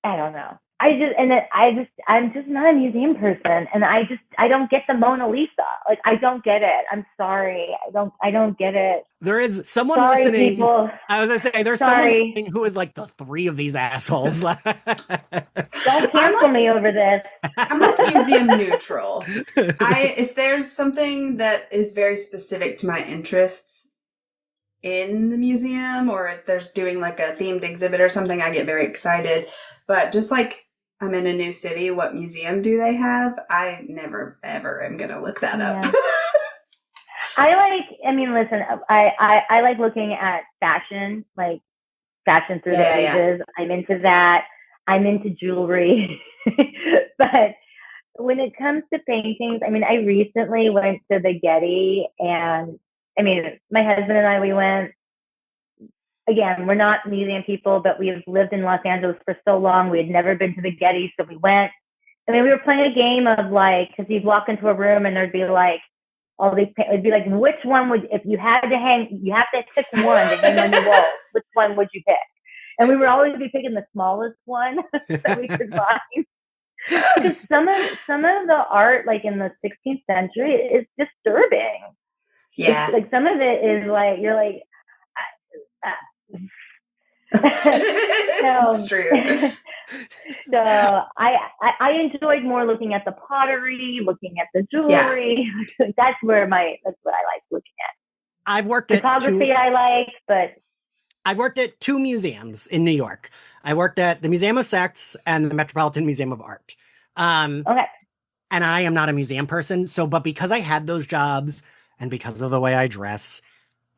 I don't know. I'm just not a museum person, and I don't get the Mona Lisa. Like I don't get it. I'm sorry. I don't get it. There is someone Sorry, listening. people. I was gonna say there's someone Sorry. listening who is like the three of these assholes. Don't cancel me over this. I'm like museum neutral. If there's something that is very specific to my interests in the museum, or if there's doing like a themed exhibit or something, I get very excited. But just like I'm in a new city, what museum do they have? I never ever am gonna look that up. Listen, I like looking at fashion, like fashion through the ages. I'm into that. I'm into jewelry. But when it comes to paintings, I recently went to the Getty, and my husband and I, we went. Again, we're not museum people, but we have lived in Los Angeles for so long. We had never been to the Getty, so we went. We were playing a game of like, because you'd walk into a room and there'd be like all these. It'd be like, which one would, if you had to hang, you have to pick one to hang on your wall. Which one would you pick? And we would always be picking the smallest one that we could find. Because some of the art, like in the 16th century, is disturbing. Yeah, like some of it is like you're like. That's true. So I enjoyed more looking at the pottery, looking at the jewelry. Yeah. That's what I like looking at. I've worked photography. I like, but I've worked at 2 museums in New York. I worked at the Museum of Sex and the Metropolitan Museum of Art. Okay. And I am not a museum person, but because I had those jobs and because of the way I dress,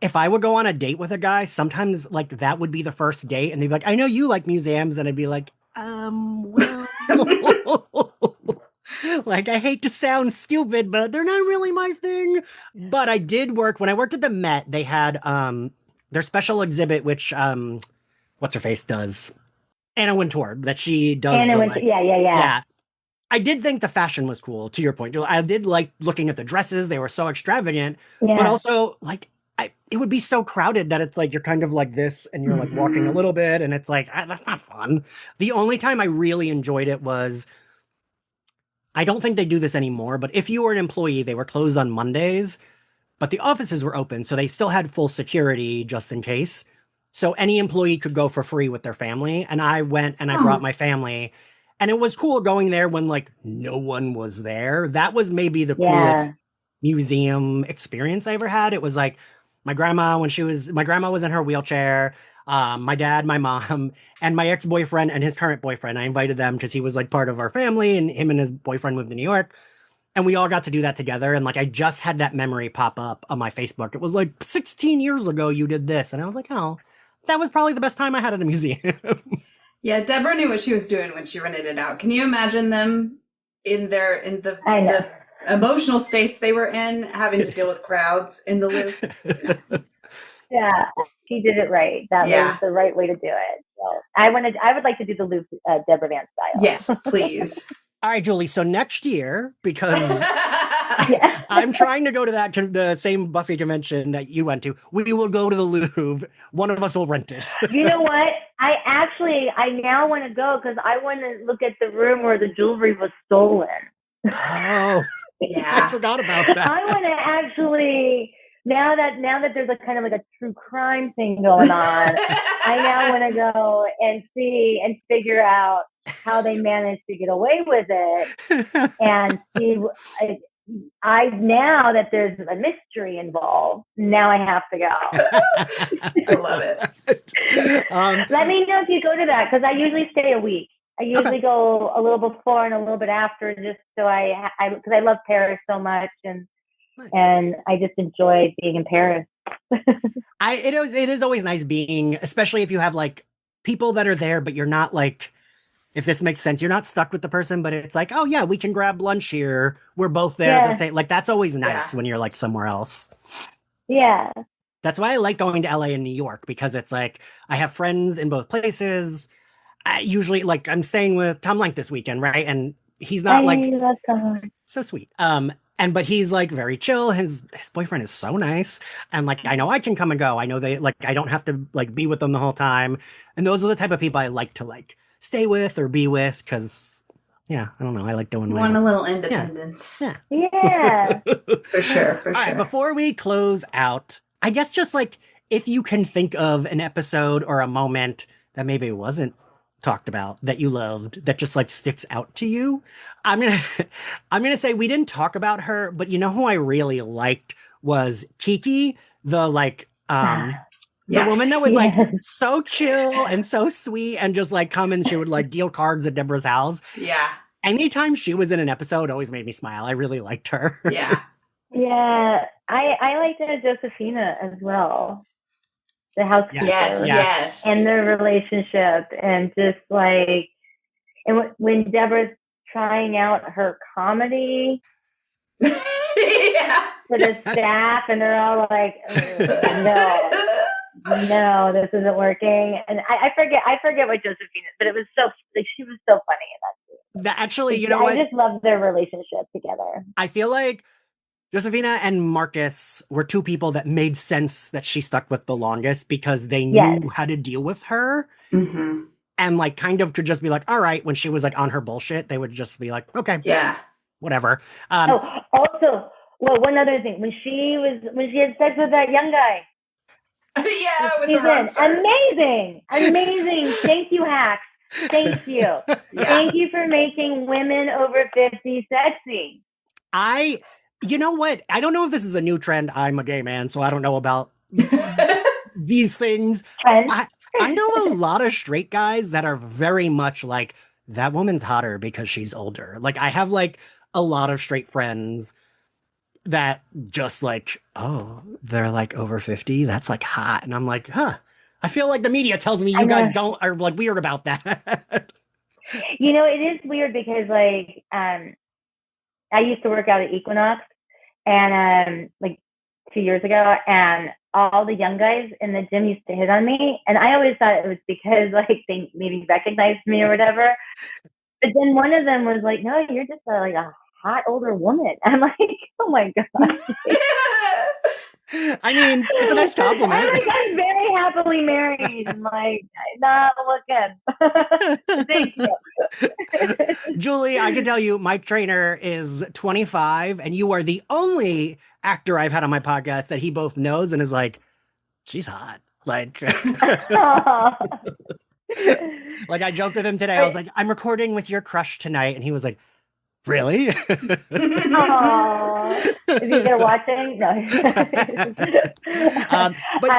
if I would go on a date with a guy, sometimes like that would be the first date, and they'd be like, "I know you like museums," and I'd be like, well, like I hate to sound stupid, but they're not really my thing. But I did work when I worked at the Met. They had their special exhibit, which what's her face does, Anna Wintour, that she does. Anna Wintour, yeah. I did think the fashion was cool. To your point, I did like looking at the dresses; they were so extravagant, but also like. It would be so crowded that it's like you're kind of like this and you're like walking a little bit and it's like that's not fun. The only time I really enjoyed it was, I don't think they do this anymore, but if you were an employee, they were closed on Mondays, but the offices were open, so they still had full security just in case. So any employee could go for free with their family, and I went and I brought my family, and it was cool going there when like no one was there. That was maybe the coolest museum experience I ever had. It was like my grandma was in her wheelchair, my dad, my mom, and my ex-boyfriend and his current boyfriend. I invited them because he was like part of our family, and him and his boyfriend moved to New York, and we all got to do that together. And like I just had that memory pop up on my Facebook. It was like 16 years ago you did this, and I was like, oh, that was probably the best time I had at a museum. Yeah, Deborah knew what she was doing when she rented it out. Can you imagine them in the emotional states they were in, having to deal with crowds in the Louvre? Yeah, she did it right. That was the right way to do it. So I would like to do the Louvre Deborah Van style. Yes, please. All right, Julie. So next year, because I'm trying to go to the same Buffy convention that you went to, we will go to the Louvre. One of us will rent it. You know what? I now want to go because I want to look at the room where the jewelry was stolen. Oh, yeah. I forgot about that. I want to actually, now that there's a kind of like a true crime thing going on, I now want to go and see and figure out how they managed to get away with it, and see. I now that there's a mystery involved, now I have to go. I love it. Let me know if you go to that, because I usually stay a week. I usually go a little before and a little bit after, just so because I love Paris so much, and I just enjoy being in Paris. It is always nice being, especially if you have like people that are there, but you're not like if this makes sense. You're not stuck with the person, but it's like, oh yeah, we can grab lunch here. We're both there the Yeah. same. Like that's always nice Yeah. when you're like somewhere else. Yeah. That's why I like going to LA and New York because it's like I have friends in both places. I usually like I'm staying with Tom Lenk this weekend, right? And he's I not like love someone. so sweet. And but he's like very chill. His boyfriend is so nice. And like I know I can come and go. I know they like I don't have to like be with them the whole time. And those are the type of people I like to like stay with or be with because yeah, I don't know. I like doing You my want a own. little independence. Yeah. Yeah. For sure, for All sure. right, before we close out, I guess just like if you can think of an episode or a moment that maybe wasn't talked about that you loved that just like sticks out to you, I'm gonna I'm gonna say we didn't talk about her, but you know who I really liked was Kiki, the like the Yes. woman that was like Yes. so chill and so sweet and just like come and she would like deal cards at Deborah's house. Yeah. Anytime she was in an episode, it always made me smile. I really liked her. Yeah. Yeah. I liked Josephina as well, the housekeeper, Yes. Yes. and their relationship, and just like, and when Deborah's trying out her comedy Yeah. for the staff, and they're all like, no, this isn't working. And I forget what Josephine is, but it was so like she was so funny in that. That actually, you know I what? just love their relationship together. I feel like Josephina and Marcus were two people that made sense that she stuck with the longest because they Yes. knew how to deal with her Mm-hmm. and like kind of could just be like, all right, when she was like on her bullshit, they would just be like, okay, Yeah. whatever. Also, well, one other thing, when she had sex with that young guy, Yeah, with the run start. amazing. Thank you, Hacks. Thank you. Yeah. Thank you for making women over 50 sexy. You know what? I don't know if this is a new trend. I'm a gay man, so I don't know about these things. Trend. I know a lot of straight guys that are very much like, that woman's hotter because she's older. Like, I have like a lot of straight friends that just like, oh, they're like over 50. That's like hot. And I'm like, huh. I feel like the media tells me you guys don't are like weird about that. You know, it is weird because like I used to work out at Equinox and like 2 years ago, and all the young guys in the gym used to hit on me, and I always thought it was because like they maybe recognized me or whatever. But then one of them was like, "No, you're just like a hot older woman." I'm like, "Oh my god." I mean, it's a nice compliment. I'm very happily married. I'm like, not looking. Thank you. Julie, I can tell you, my trainer is 25, and you are the only actor I've had on my podcast that he both knows and is like, she's hot. Like, like I joked with him today. I was like, I'm recording with your crush tonight, and he was like, really? Aww. Is he there watching? No. But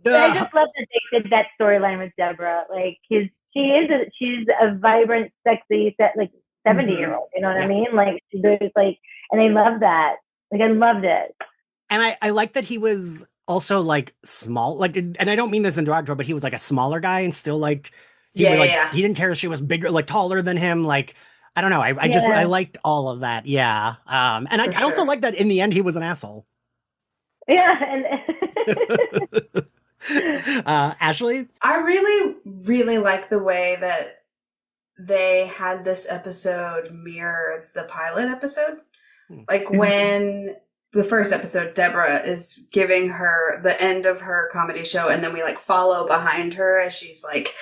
I just love that they did that storyline with Deborah. Like, she's a vibrant, sexy, like 70-year-old. You know what I mean? Like, there's like, and I love that. Like, I loved it. And I like that he was also like small, like, and I don't mean this in derogatory, but he was like a smaller guy and still like, he didn't care if she was bigger, like taller than him. Like, I don't know. I liked all of that. Yeah. And I also like that in the end, he was an asshole. Yeah. Ashley? I really, really like the way that they had this episode mirror the pilot episode. Like when the first episode, Deborah is giving her the end of her comedy show, and then we like follow behind her as she's like,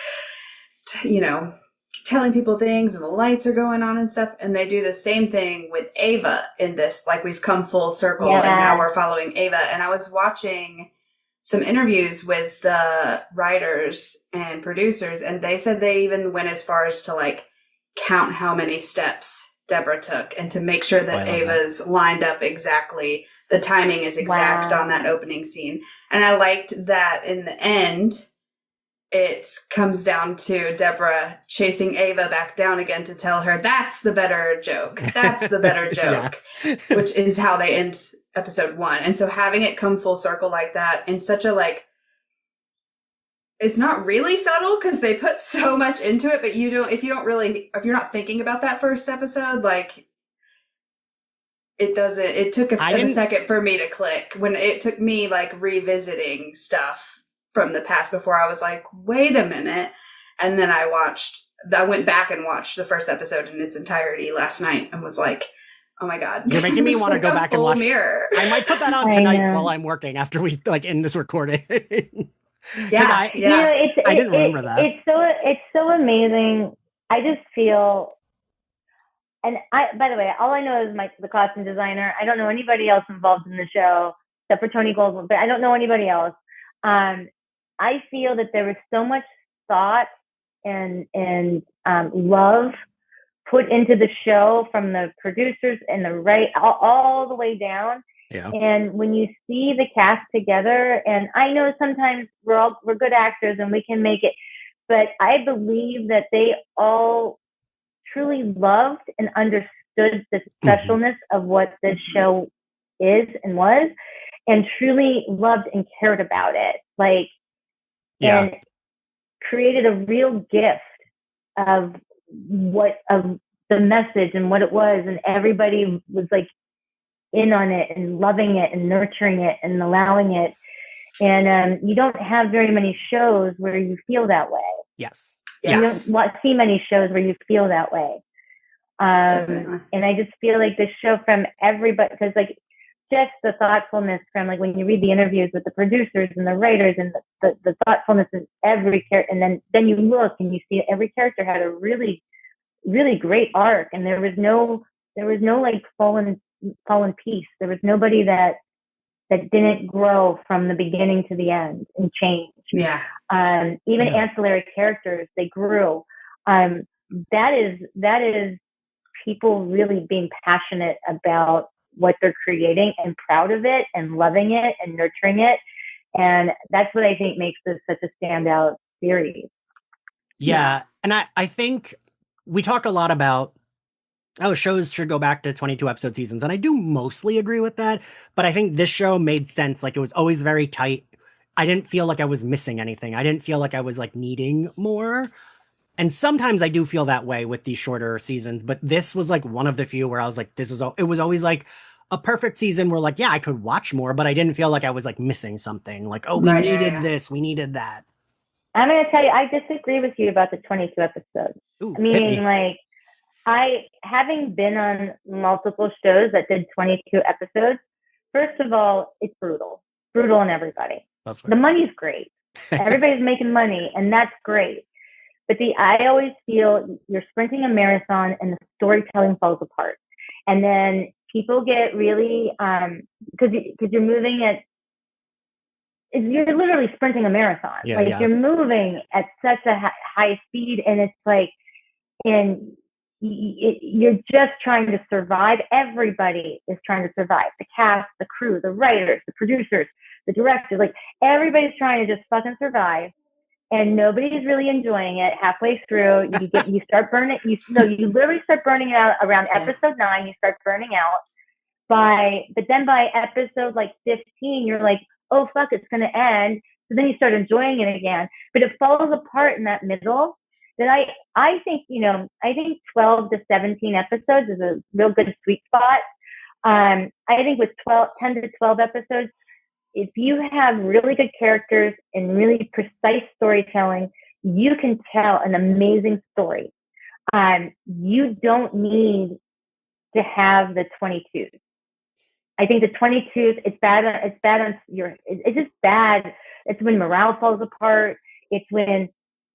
telling people things and the lights are going on and stuff. And they do the same thing with Ava in this, like we've come full circle and now we're following Ava. And I was watching some interviews with the writers and producers, and they said they even went as far as to like count how many steps Deborah took and to make sure that Ava's lined up exactly. The timing is exact on that opening scene. And I liked that in the end, it comes down to Deborah chasing Ava back down again to tell her that's the better joke. That's the better joke, which is how they end episode 1. And so having it come full circle like that in such a like, it's not really subtle because they put so much into it, but if you're not thinking about that first episode, like it took a second for me to click when it took me like revisiting stuff from the past before I was like, wait a minute. And then I went back and watched the first episode in its entirety last night and was like, oh my God. You're making me want to go back and watch. Mirror. I might put that on tonight while I'm working after we like end this recording. Yeah. I didn't remember that. It's so amazing. I just feel, and by the way, all I know is the costume designer. I don't know anybody else involved in the show except for Tony Goldwyn, but I don't know anybody else. I feel that there was so much thought and love put into the show from the producers and the all the way down. Yeah. And when you see the cast together, and I know sometimes we're good actors and we can make it, but I believe that they all truly loved and understood the specialness of what this show is and was, and truly loved and cared about it. Like, and created a real gift of the message and what it was, and everybody was like in on it and loving it and nurturing it and allowing it. And you don't have very many shows where you feel that way. Yes. You don't see many shows where you feel that way. And I just feel like this show from everybody, because like just the thoughtfulness from like when you read the interviews with the producers and the writers and the thoughtfulness in every character, and then you look and you see every character had a really, really great arc, and there was no like fallen piece. There was nobody that didn't grow from the beginning to the end and change. Yeah. Even ancillary characters, they grew. That is people really being passionate about what they're creating and proud of it and loving it and nurturing it. And that's what I think makes this such a standout series. Yeah. And I think we talk a lot about, shows should go back to 22 episode seasons. And I do mostly agree with that. But I think this show made sense. Like, it was always very tight. I didn't feel like I was missing anything. I didn't feel like I was like needing more. And sometimes I do feel that way with these shorter seasons. But this was like one of the few where I was like, it was always like a perfect season where like, yeah, I could watch more, but I didn't feel like I was like missing something. Like, we needed this, we needed that. I'm going to tell you, I disagree with you about the 22 episodes. Ooh, meaning like, having been on multiple shows that did 22 episodes, first of all, it's brutal on everybody. That's the money's great. Everybody's making money, and that's great. But I always feel you're sprinting a marathon and the storytelling falls apart. And then people get really, because you're moving you're literally sprinting a marathon. You're moving at such a high speed, and it's like, and you're just trying to survive. Everybody is trying to survive. The cast, the crew, the writers, the producers, the directors, like everybody's trying to just fucking survive. And nobody's really enjoying it. Halfway through, you start burning. You literally start burning out around episode 9. You start burning out but then by episode like 15, you're like, oh fuck, it's gonna end. So then you start enjoying it again. But it falls apart in that middle. That I think 12 to 17 episodes is a real good sweet spot. I think with 10 to 12 episodes, if you have really good characters and really precise storytelling, you can tell an amazing story. You don't need to have the 22s. I think the 22s, it's bad on it's just bad. It's when morale falls apart. It's when,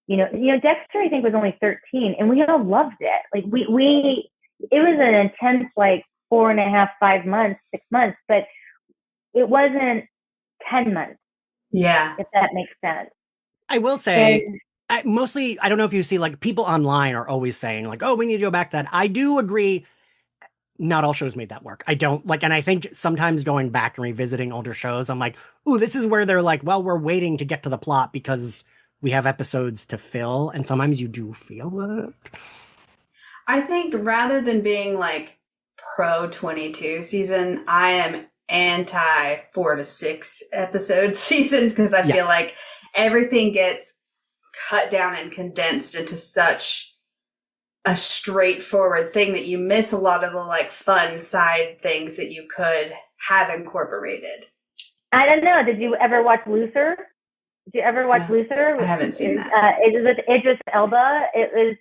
Dexter, I think, was only 13, and we all loved it. Like it was an intense, like 4.5, 5 months, 6 months, but it wasn't 10 months. Yeah. If that makes sense. I will say, I don't know if you see, like, people online are always saying, like, oh, we need to go back to that. I do agree. Not all shows made that work. I don't like, and I think sometimes going back and revisiting older shows, I'm like, ooh, this is where they're like, well, we're waiting to get to the plot because we have episodes to fill. And sometimes you do feel it. I think rather than being like pro 22 season, I am anti 4 to 6 episode seasons because I feel like everything gets cut down and condensed into such a straightforward thing that you miss a lot of the like fun side things that you could have incorporated. I don't know. Did you ever watch Luther? Did you ever watch Luther? I haven't seen that. It was with Idris Elba. It was,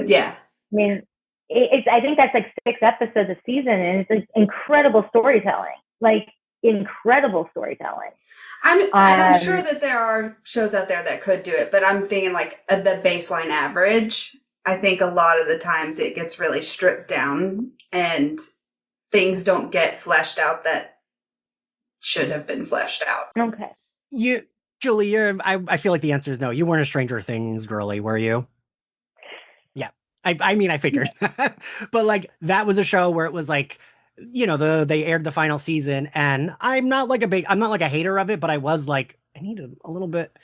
yeah. I mean, I think that's like 6 episodes a season, and it's like incredible storytelling. Like, incredible storytelling. I'm sure that there are shows out there that could do it, but I'm thinking like the baseline average. I think a lot of the times it gets really stripped down and things don't get fleshed out that should have been fleshed out. Okay. Julie, I feel like the answer is no. You weren't a Stranger Things girly, were you? Yeah. I mean, I figured. But like, that was a show where it was like, you know, they aired the final season, and I'm not like a hater of it, but I was like, I needed a little bit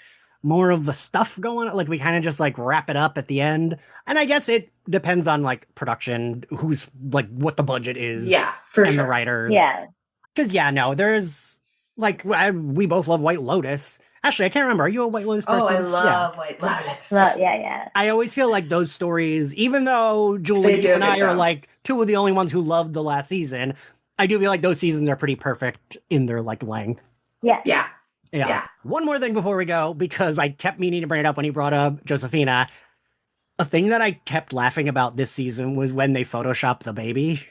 more of the stuff going on. Like, we kind of just like wrap it up at the end. And I guess it depends on like production, who's like what the budget is. Yeah, for and sure. the writers. Yeah. Because there's like, we both love White Lotus. Actually, I can't remember. Are you a White Lotus person? Oh, I love White Lotus. Well, yeah. I always feel like those stories, even though Julie and I are like 2 of the only ones who loved the last season, I do feel like those seasons are pretty perfect in their like length. Yeah. One more thing before we go, because I kept meaning to bring it up when he brought up Josefina. A thing that I kept laughing about this season was when they Photoshopped the baby.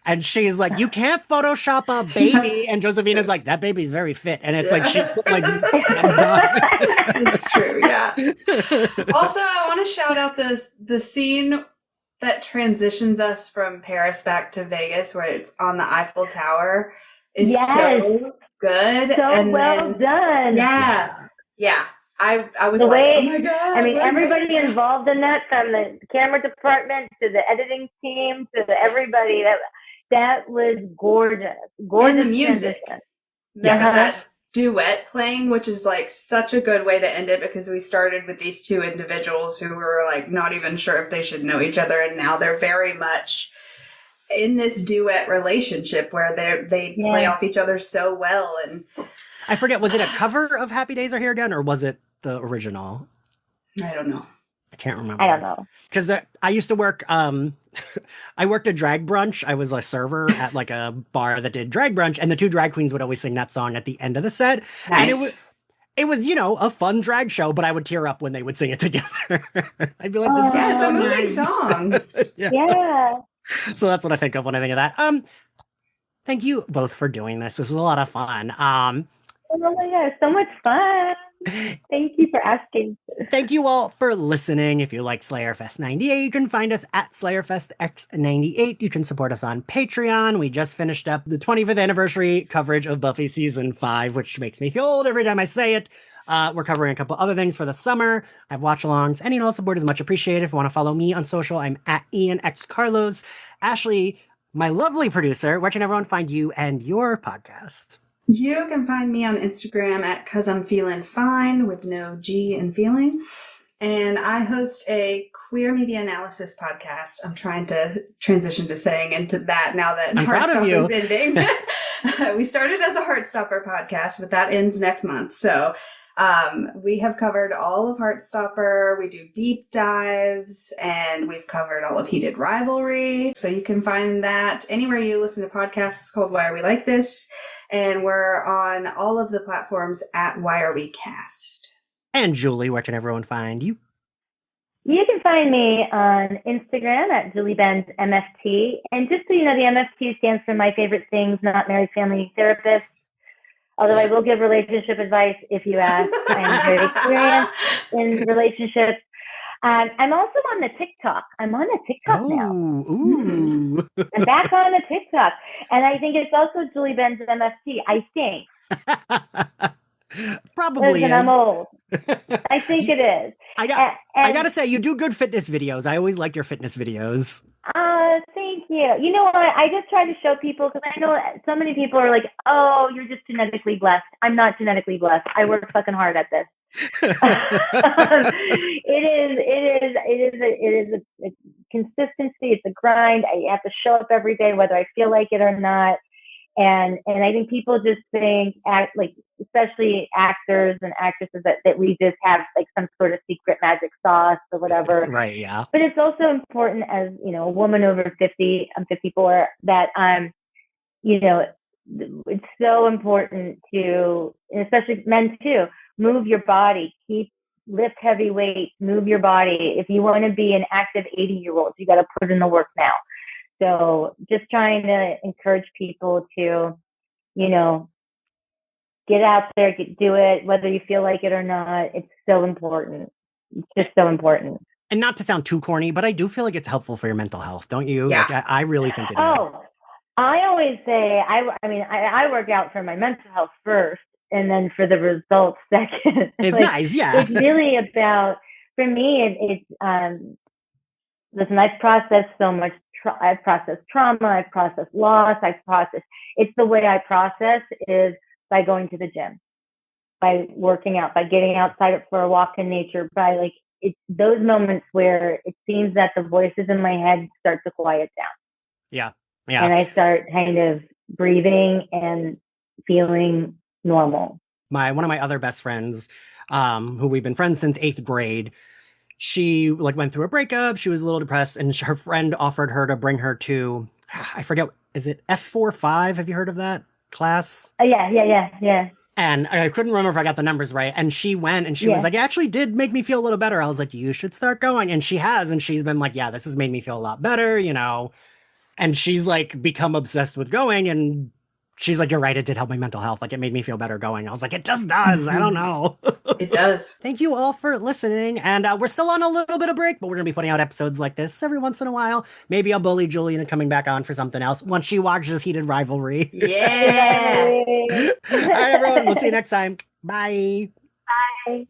And she's like, you can't Photoshop a baby. And Josefina's like, that baby's very fit. And it's like, she put like nuts on. It's true, yeah. Also, I want to shout out the scene that transitions us from Paris back to Vegas, where it's on the Eiffel Tower, is so good. So and well done. Yeah. I was like, oh my God. I mean, everybody involved in that, from the camera department to the editing team to everybody, that was gorgeous. Gorgeous. And the music. That duet playing, which is like such a good way to end it, because we started with these 2 individuals who were like not even sure if they should know each other, and now they're very much in this duet relationship where they play off each other so well. And I forget, was it a cover of Happy Days Are Here Again, or was it the original? I don't know. I can't remember. I don't know. Because I used to work, I worked a drag brunch. I was a server at like a bar that did drag brunch, and the 2 drag queens would always sing that song at the end of the set. Nice. And it was, you know, a fun drag show, but I would tear up when they would sing it together. I'd be like, this is it's so a moving nice. song. Yeah. So that's what I think of when I think of that. Thank you both for doing this. This is a lot of fun. Oh my God, so much fun. Thank you for asking. Thank you all for listening. If you like Slayerfest 98, you can find us at SlayerFestX98. You can support us on Patreon. We just finished up the 25th anniversary coverage of Buffy Season 5, which makes me feel old every time I say it. We're covering a couple other things for the summer. I have watch-alongs. Any and all support is much appreciated. If you want to follow me on social, I'm at IanXCarlos. Ashley, my lovely producer, where can everyone find you and your podcast? You can find me on Instagram at 'cause I'm feeling fine, with no G in feeling. And I host a queer media analysis podcast. I'm trying to transition to saying into that now that Heartstopper is ending. We started as a Heartstopper podcast, but that ends next month. So we have covered all of Heartstopper. We do deep dives, and we've covered all of Heated Rivalry. So you can find that anywhere you listen to podcasts. It's called Why Are We Like This? And we're on all of the platforms at Why Are We Cast. And Julie, where can everyone find you? You can find me on Instagram at Julie Benz MFT. And just so you know, the MFT stands for My Favorite Things, Not Married Family Therapist. Although I will give relationship advice if you ask. I'm very experienced in relationships. I'm also on the TikTok. I'm on a TikTok now. Ooh. I'm back on the TikTok. And I think it's also Julie Benz MFT, I think. Probably Listen, is. I'm old. I think it is. I gotta say, you do good fitness videos. I always like your fitness videos. Thank you. You know what? I just try to show people, because I know so many people are like, oh, you're just genetically blessed. I'm not genetically blessed. I work fucking hard at this. It is a consistency. It's a grind. I have to show up every day, whether I feel like it or not. And I think people just think like, especially actors and actresses, that we just have like some sort of secret magic sauce or whatever. Right, yeah. But it's also important, as you know, a woman over 50, I'm 54, that you know, it's so important to, and especially men too, move your body, lift heavy weights, move your body. If you want to be an active 80-year-old, you got to put in the work now. So just trying to encourage people to, you know, get out there, do it, whether you feel like it or not. It's so important. It's just so important. And not to sound too corny, but I do feel like it's helpful for your mental health, don't you? Yeah. Like, I really think it is. Oh, I always say, I work out for my mental health first, and then for the results second. It's Like, nice, yeah. it's really about, for me, listen, I've processed so much. I've processed trauma. I've processed loss. It's the way I process is by going to the gym, by working out, by getting outside for a walk in nature, by like, it's those moments where it seems that the voices in my head start to quiet down. Yeah. And I start kind of breathing and feeling normal. One of my other best friends, who we've been friends since 8th grade, she like went through a breakup. She was a little depressed, and her friend offered her to bring her to, I forget, is it F45? Have you heard of that class? Yeah. And I couldn't remember if I got the numbers right. And she went, and she was like, it actually did make me feel a little better. I was like, you should start going. And she has, and she's been like, yeah, this has made me feel a lot better, you know. And she's like become obsessed with going, and she's like, you're right, it did help my mental health. Like, it made me feel better going. I was like, it just does. I don't know. It does. Thank you all for listening. And we're still on a little bit of break, but we're going to be putting out episodes like this every once in a while. Maybe I'll bully Julie into coming back on for something else once she watches Heated Rivalry. Yeah. All right, everyone. We'll see you next time. Bye. Bye.